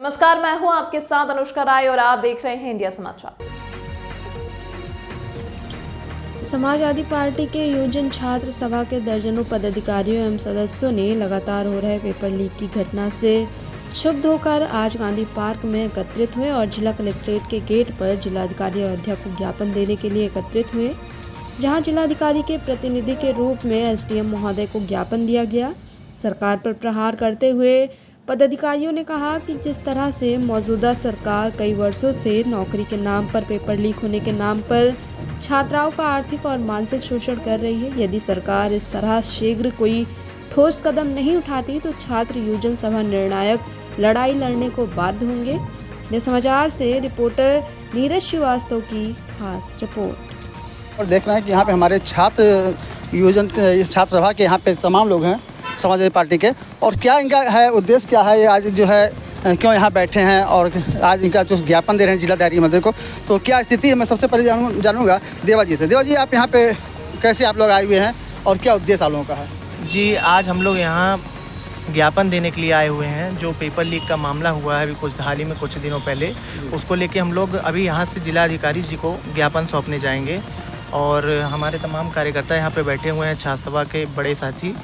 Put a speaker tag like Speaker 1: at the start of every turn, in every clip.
Speaker 1: नमस्कार, मैं हूं आपके साथ अनुष्का राय और आप देख रहे हैं इंडिया समाचार।
Speaker 2: समाजवादी पार्टी के योजन छात्र सभा के दर्जनों पदाधिकारियों एवं सदस्यों ने लगातार हो रहे पेपर लीक की घटना से क्षुब्ध होकर आज गांधी पार्क में एकत्रित हुए और जिला कलेक्ट्रेट के गेट पर जिलाधिकारी अयोध्या को ज्ञापन देने के लिए एकत्रित हुए, जहां जिलाधिकारी के प्रतिनिधि के रूप में एसडीएम महोदय को ज्ञापन दिया गया। सरकार पर प्रहार करते हुए पदाधिकारियों ने कहा कि जिस तरह से मौजूदा सरकार कई वर्षों से नौकरी के नाम पर पेपर लीक होने के नाम पर छात्राओं का आर्थिक और मानसिक शोषण कर रही है, यदि सरकार इस तरह शीघ्र कोई ठोस कदम नहीं उठाती तो छात्र योजन सभा निर्णायक लड़ाई लड़ने को बाध्य होंगे। यह समाचार से रिपोर्टर नीरज श्रीवास्तव की खास रिपोर्ट।
Speaker 3: और देखना है कि यहाँ पे हमारे छात्र योजन छात्र सभा के यहाँ पे तमाम लोग हैं समाजवादी पार्टी के, और क्या इनका है उद्देश्य, क्या है ये आज जो है क्यों यहाँ बैठे हैं और आज इनका जो ज्ञापन दे रहे हैं जिलाधिकारी महोदय को, तो क्या स्थिति है मैं सबसे पहले जानूँगा देवा जी से। देवा जी, आप यहाँ पे कैसे आप लोग आए हुए हैं और क्या उद्देश्य आप लोगों का है?
Speaker 4: जी, आज हम लोग यहाँ ज्ञापन देने के लिए आए हुए हैं। जो पेपर लीक का मामला हुआ है अभी हाल ही में कुछ दिनों पहले, उसको लेके हम लोग अभी यहाँ से जिलाधिकारी जी को ज्ञापन सौंपने जाएंगे और हमारे तमाम कार्यकर्ता यहाँ पे बैठे हुए हैं, छात्र सभा के बड़े साथी,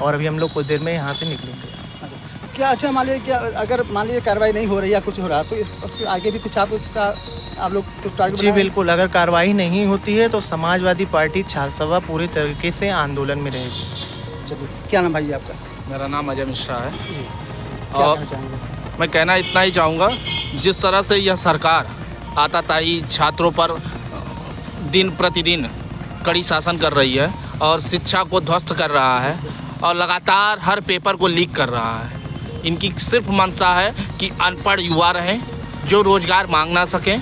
Speaker 4: और अभी हम लोग कुछ देर में यहाँ से निकलेंगे।
Speaker 3: क्या अच्छा मान लीजिए, क्या अगर मान लीजिए कार्रवाई नहीं हो रही या कुछ हो रहा तो इससे आगे भी कुछ आप उसका आप लोग कुछ टारगेट?
Speaker 4: जी बिल्कुल, अगर कार्रवाई नहीं होती है तो समाजवादी पार्टी छात्र सभा पूरी तरीके से आंदोलन में रहेगी।
Speaker 3: चलिए, क्या नाम भाई आपका?
Speaker 5: मेरा नाम अजय मिश्रा है।
Speaker 3: क्या कहना चाहेंगे?
Speaker 5: मैं कहना इतना ही चाहूँगा, जिस तरह से यह सरकार आताताई छात्रों पर दिन प्रतिदिन कड़ी शासन कर रही है और शिक्षा को ध्वस्त कर रहा है और लगातार हर पेपर को लीक कर रहा है। इनकी सिर्फ मंशा है कि अनपढ़ युवा रहें जो रोज़गार मांग ना सकें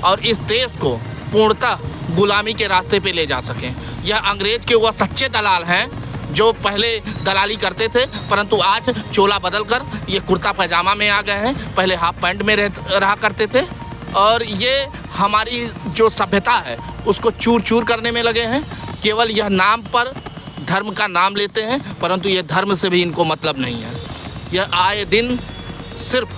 Speaker 5: और इस देश को पूर्णतः गुलामी के रास्ते पे ले जा सकें। यह अंग्रेज के वह सच्चे दलाल हैं जो पहले दलाली करते थे, परंतु आज चोला बदल कर ये कुर्ता पैजामा में आ गए हैं। पहले हाफ पैंट में रहा करते थे और ये हमारी जो सभ्यता है उसको चूर चूर करने में लगे हैं। केवल यह नाम पर धर्म का नाम लेते हैं, परंतु ये धर्म से भी इनको मतलब नहीं है। यह आए दिन सिर्फ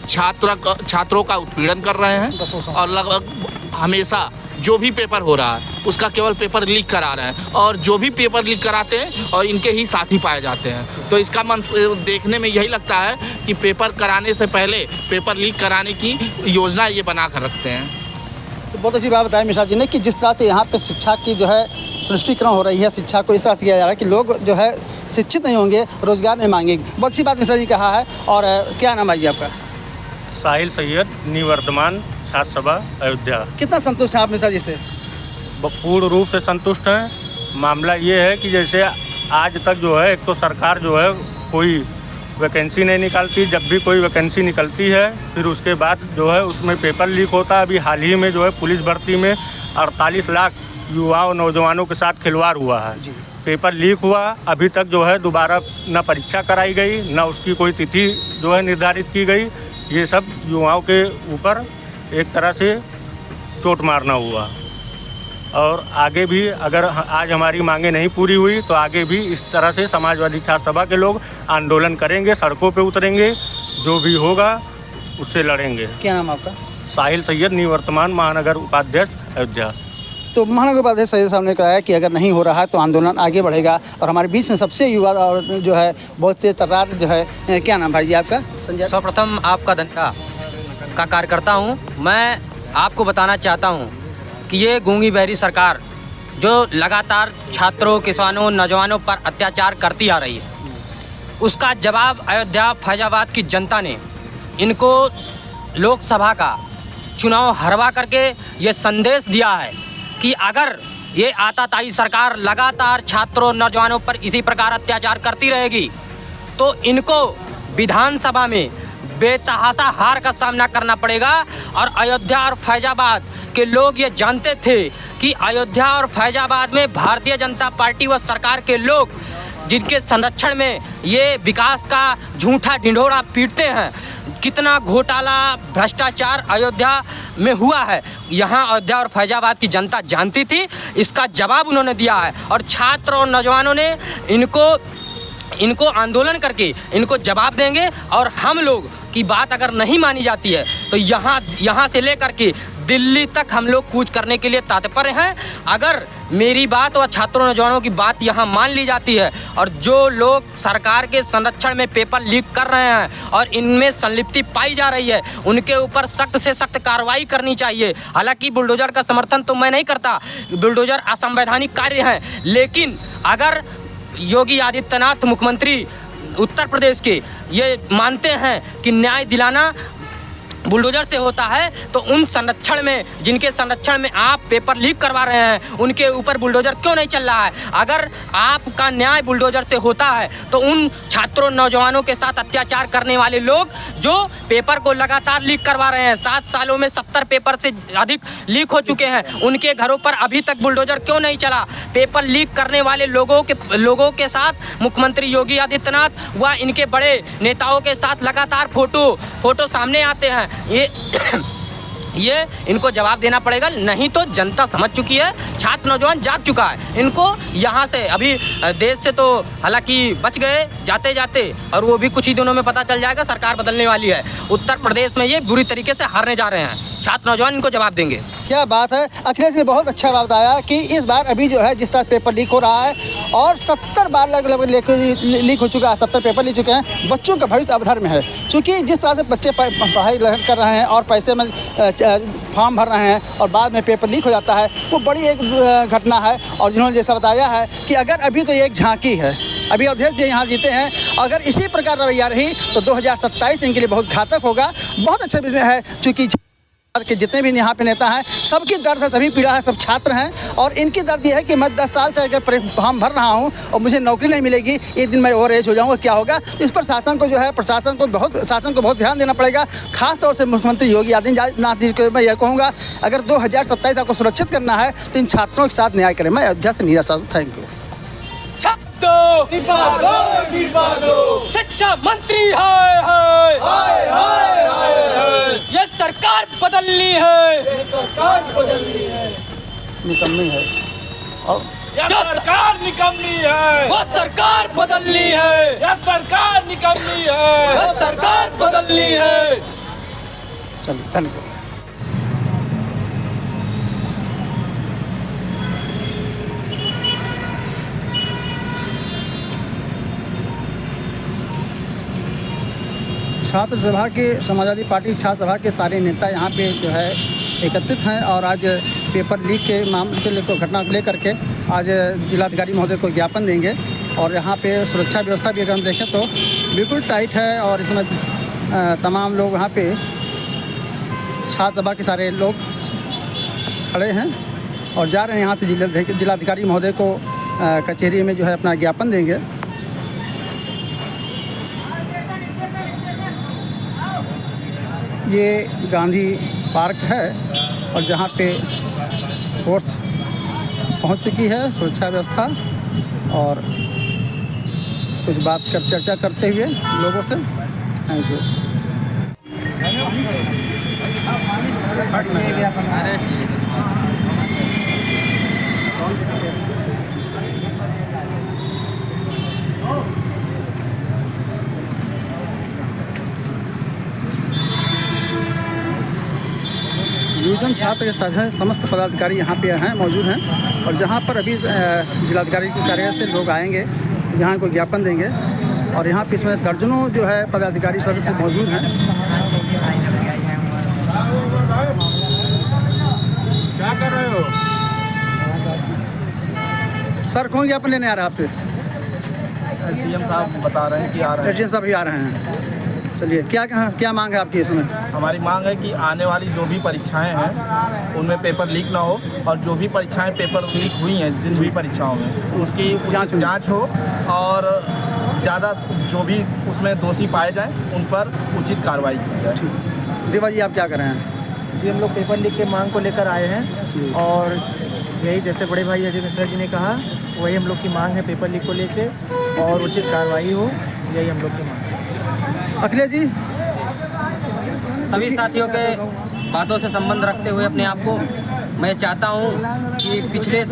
Speaker 5: छात्रों का उत्पीड़न कर रहे हैं और लगभग हमेशा जो भी पेपर हो रहा है उसका केवल पेपर लीक करा रहे हैं और जो भी पेपर लीक कराते हैं और इनके ही साथी पाए जाते हैं। तो इसका मन देखने में यही लगता है कि पेपर कराने से पहले पेपर लीक कराने की योजना ये बना कर रखते हैं।
Speaker 3: तो बहुत अच्छी बात बताया मिश्रा जी ने कि जिस तरह से यहाँ पे शिक्षा की जो है तुष्टिकरण हो रही है, शिक्षा को इस तरह से किया जा रहा है कि लोग जो है शिक्षित नहीं होंगे, रोजगार नहीं मांगेंगे। बहुत अच्छी बात मिश्रा जी कहा है। और क्या नाम है जी आपका?
Speaker 6: साहिल सैयद, निवर्तमान छात्र सभा अयोध्या।
Speaker 3: कितना संतुष्ट हैं आप मिश्रा जी से?
Speaker 6: पूर्ण रूप से संतुष्ट हैं। मामला ये है कि जैसे आज तक जो है एक तो सरकार जो है कोई वैकेंसी नहीं निकालती, जब भी कोई वैकेंसी निकलती है फिर उसके बाद जो है उसमें पेपर लीक होता है। अभी हाल ही में जो है पुलिस भर्ती में 48 लाख युवाओं नौजवानों के साथ खिलवाड़ हुआ है। पेपर लीक हुआ, अभी तक जो है दोबारा न परीक्षा कराई गई न उसकी कोई तिथि जो है निर्धारित की गई। ये सब युवाओं के ऊपर एक तरह से चोट मारना हुआ। और आगे भी अगर आज हमारी मांगें नहीं पूरी हुई तो आगे भी इस तरह से समाजवादी छात्र सभा के लोग आंदोलन करेंगे, सड़कों पे उतरेंगे, जो भी होगा उससे लड़ेंगे।
Speaker 3: क्या नाम आपका?
Speaker 6: साहिल सैयद, निवर्तमान महानगर उपाध्यक्ष अयोध्या।
Speaker 3: तो महानगर उपाध्यक्ष सैयद साहब ने कहा है कि अगर नहीं हो रहा है तो आंदोलन आगे बढ़ेगा। और हमारे बीच में सबसे युवा और जो है बहुत तेज तर्रार जो है, क्या नाम भाई जी आपका? संजय।
Speaker 7: सर्वप्रथम आपका दंगा का कार्यकर्ता हूँ। मैं आपको बताना चाहता हूँ कि ये गूंगी बहरी सरकार जो लगातार छात्रों, किसानों, नौजवानों पर अत्याचार करती आ रही है, उसका जवाब अयोध्या फैजाबाद की जनता ने इनको लोकसभा का चुनाव हरवा करके ये संदेश दिया है कि अगर ये आताताई सरकार लगातार छात्रों, नौजवानों पर इसी प्रकार अत्याचार करती रहेगी तो इनको विधानसभा में बेतहाशा हार का सामना करना पड़ेगा। और अयोध्या और फैजाबाद के लोग ये जानते थे कि अयोध्या और फैजाबाद में भारतीय जनता पार्टी व सरकार के लोग जिनके संरक्षण में ये विकास का झूठा ढिंढोरा पीटते हैं, कितना घोटाला भ्रष्टाचार अयोध्या में हुआ है, यहाँ अयोध्या और फैजाबाद की जनता जानती थी। इसका जवाब उन्होंने दिया है और छात्र और नौजवानों ने इनको इनको आंदोलन करके इनको जवाब देंगे। और हम लोग की बात अगर नहीं मानी जाती है तो यहाँ से लेकर के दिल्ली तक हम लोग कूच करने के लिए तत्पर हैं। अगर मेरी बात और छात्रों नौजवानों की बात यहाँ मान ली जाती है और जो लोग सरकार के संरक्षण में पेपर लीक कर रहे हैं और इनमें संलिप्ति पाई जा रही है, उनके ऊपर सख्त से सख्त कार्रवाई करनी चाहिए। हालांकि बुलडोजर का समर्थन तो मैं नहीं करता, बुलडोजर असंवैधानिक कार्य है, लेकिन अगर योगी आदित्यनाथ मुख्यमंत्री उत्तर प्रदेश के ये मानते हैं कि न्याय दिलाना बुलडोजर से होता है, तो उन संरक्षण में, जिनके संरक्षण में आप पेपर लीक करवा रहे हैं, उनके ऊपर बुलडोजर क्यों नहीं चल रहा है? अगर आपका न्याय बुलडोजर से होता है तो उन छात्रों नौजवानों के साथ अत्याचार करने वाले लोग जो पेपर को लगातार लीक करवा रहे हैं, 7 सालों में 70 पेपर से अधिक लीक हो चुके हैं, उनके घरों पर अभी तक बुलडोजर क्यों नहीं चला? पेपर लीक करने वाले लोगों के साथ मुख्यमंत्री योगी आदित्यनाथ व इनके बड़े नेताओं के साथ लगातार फोटो सामने आते हैं। ये इनको जवाब देना पड़ेगा, नहीं तो जनता समझ चुकी है, छात्र नौजवान जाग चुका है। इनको यहाँ से अभी देश से तो हालांकि बच गए जाते जाते, और वो भी कुछ ही दिनों में पता चल जाएगा, सरकार बदलने वाली है। उत्तर प्रदेश में ये बुरी तरीके से हारने जा रहे हैं। छात्र नौजवान इनको जवाब देंगे।
Speaker 3: क्या बात है, अखिलेश ने बहुत अच्छा बात बताया कि इस बार अभी जो है जिस तरह पेपर लीक हो रहा है और 70 बार लीक हो चुका है, 70 पेपर लीक चुके हैं, बच्चों का भविष्य अवधार में है। क्योंकि जिस तरह से बच्चे पढ़ाई कर रहे हैं और पैसे में फॉर्म भर रहे हैं और बाद में पेपर लीक हो जाता है, वो बड़ी एक घटना है। और जिन्होंने जैसा बताया है कि अगर अभी तो ये एक झांकी है, अभी अवधेश जी यहाँ जीते हैं, अगर इसी प्रकार रवैया रही तो 2027 इनके लिए बहुत घातक होगा। बहुत अच्छा विषय है, चूँकि के जितने भी यहाँ पे नेता हैं सबकी दर्द है, सभी पीड़ा है, सब छात्र हैं और इनकी दर्द ये है कि मैं 10 साल से अगर फॉर्म भर रहा हूँ और मुझे नौकरी नहीं मिलेगी, एक दिन मैं ओवर एज हो जाऊँगा, क्या होगा? इस पर शासन को जो है शासन को बहुत ध्यान देना पड़ेगा। खास तौर से मुख्यमंत्री योगी आदित्यनाथ जी को मैं यह कहूँगा, अगर 2027 आपको सुरक्षित करना है तो इन छात्रों के साथ न्याय करें। मैं अयोध्या से नीरज साहू, थैंक यू।
Speaker 7: शिक्षा मंत्री ये सरकार बदलनी है,
Speaker 3: निकम्मी है और
Speaker 8: सरकार निकम्मी है,
Speaker 7: वो सरकार बदलनी है,
Speaker 8: यह सरकार निकम्मी है,
Speaker 7: वो सरकार बदलनी है।
Speaker 3: चलिए, धन्यवाद। छात्र सभा के समाजवादी पार्टी छात्र सभा के सारे नेता यहाँ पे जो है एकत्रित हैं और आज पेपर लीक के मामले को घटना को लेकर के आज जिलाधिकारी महोदय को ज्ञापन देंगे। और यहाँ पे सुरक्षा व्यवस्था भी अगर हम देखें तो बिल्कुल टाइट है और इसमें तमाम लोग यहाँ पे छात्र सभा के सारे लोग खड़े हैं और जा रहे हैं यहाँ से जिलाधिकारी महोदय को कचहरी में जो है अपना ज्ञापन देंगे। ये गांधी पार्क है और जहाँ पे फोर्स पहुँच चुकी है, सुरक्षा व्यवस्था, और कुछ चर्चा करते हुए लोगों से। Thank you. युवजन छात्र के साथ समस्त पदाधिकारी यहाँ पे हैं, मौजूद हैं और जहाँ पर अभी जिलाधिकारी के कार्यालय से लोग आएंगे, जहाँ को ज्ञापन देंगे और यहाँ पे इसमें दर्जनों जो है पदाधिकारी सदस्य मौजूद हैं।
Speaker 8: क्या कर रहे हो
Speaker 3: सर? कौन ज्ञापन लेने आ रहा है आपसे?
Speaker 9: एसडीएम साहब बता रहे हैं कि आ रहे हैं।
Speaker 3: एसडीएम साहब भी आ रहे हैं। चलिए, क्या मांग है आपकी इसमें?
Speaker 9: हमारी मांग है कि आने वाली जो भी परीक्षाएं हैं उनमें पेपर लीक ना हो और जो भी परीक्षाएं पेपर लीक हुई हैं जिन भी परीक्षाओं में उसकी जांच हो और ज़्यादा जो भी उसमें दोषी पाए जाएं उन पर उचित कार्रवाई की जाए।
Speaker 3: देवा जी, आप क्या कर रहे हैं?
Speaker 4: जी, हम लोग पेपर लीक के मांग को लेकर आए हैं और यही जैसे बड़े भाई अजय मिश्रा जी ने कहा वही हम लोग की मांग है, पेपर लीक को लेके और उचित कार्रवाई हो, यही हम लोग की मांग है।
Speaker 3: अखिलेश जी,
Speaker 7: सभी साथियों के बातों से संबंध रखते हुए अपने आप को मैं चाहता हूं कि पिछले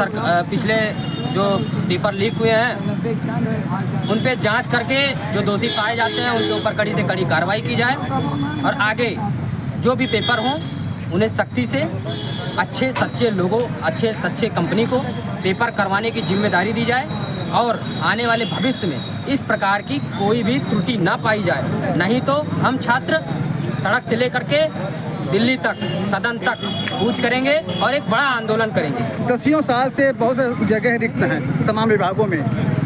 Speaker 7: जो पेपर लीक हुए हैं उन पे जांच करके जो दोषी पाए जाते हैं उनके ऊपर कड़ी से कड़ी कार्रवाई की जाए और आगे जो भी पेपर हों उन्हें सख्ती से अच्छे सच्चे लोगों अच्छे सच्चे कंपनी को पेपर करवाने की जिम्मेदारी दी जाए और आने वाले भविष्य में इस प्रकार की कोई भी त्रुटि ना पाई जाए। नहीं तो हम छात्र सड़क से लेकर के दिल्ली तक सदन तक कूच करेंगे और एक बड़ा आंदोलन करेंगे।
Speaker 3: 10 साल से बहुत से जगह रिक्त हैं तमाम विभागों में,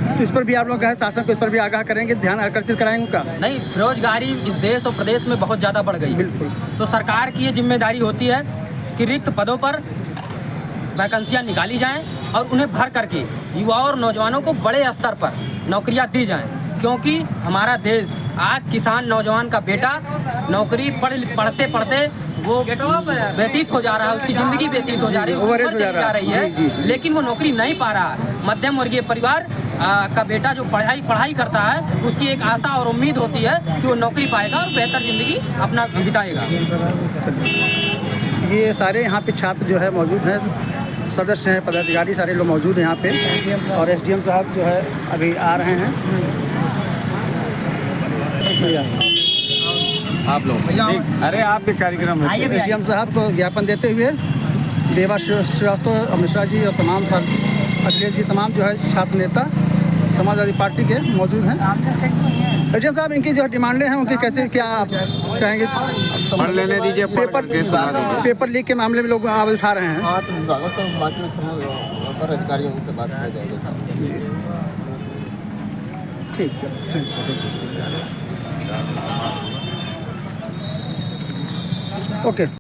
Speaker 3: तो इस पर भी आप लोग कहें शासन को इस पर भी आगाह करेंगे, ध्यान आकर्षित कराएंगे उनका?
Speaker 7: नहीं, बेरोजगारी इस देश और प्रदेश में बहुत ज़्यादा बढ़ गई।
Speaker 3: बिल्कुल।
Speaker 7: तो सरकार की ये जिम्मेदारी होती है कि रिक्त पदों पर वैकेंसियाँ निकाली जाएं और उन्हें भर करके युवाओं और नौजवानों को बड़े स्तर पर नौकरियां दी जाएं, क्योंकि हमारा देश आज किसान नौजवान का बेटा नौकरी पढ़ते पढ़ते वो व्यतीत हो जा रहा है, उसकी ज़िंदगी व्यतीत हो जा रही है, उसकी उम्र चली जा रही है, लेकिन वो नौकरी नहीं पा रहा है। मध्यम वर्गीय परिवार का बेटा जो पढ़ाई करता है उसकी एक आशा और उम्मीद होती है कि वो नौकरी पाएगा और बेहतर ज़िंदगी अपना बिताएगा।
Speaker 3: ये सारे यहाँ पे छात्र जो है मौजूद हैं, सदस्य हैं, पदाधिकारी सारे लोग मौजूद हैं यहाँ पे, और एसडीएम साहब जो है अभी आ रहे हैं।
Speaker 8: आप लोग अरे आपके कार्यक्रम में
Speaker 3: एसडीएम साहब को ज्ञापन देते हुए देवा श्रीवास्तव और मिश्रा जी और तमाम अखिलेश जी तमाम जो है छात्र नेता समाजवादी पार्टी के मौजूद हैं। एसडीएम साहब, इनकी जो डिमांडें हैं उनकी कैसे क्या आप कहेंगे?
Speaker 8: पढ़ लेने दीजिए,
Speaker 3: पेपर लीक के मामले में लोग आवाज़ उठा रहे हैं।
Speaker 10: अधिकारियों से बात किया जाएगा।
Speaker 3: ठीक है, ओके।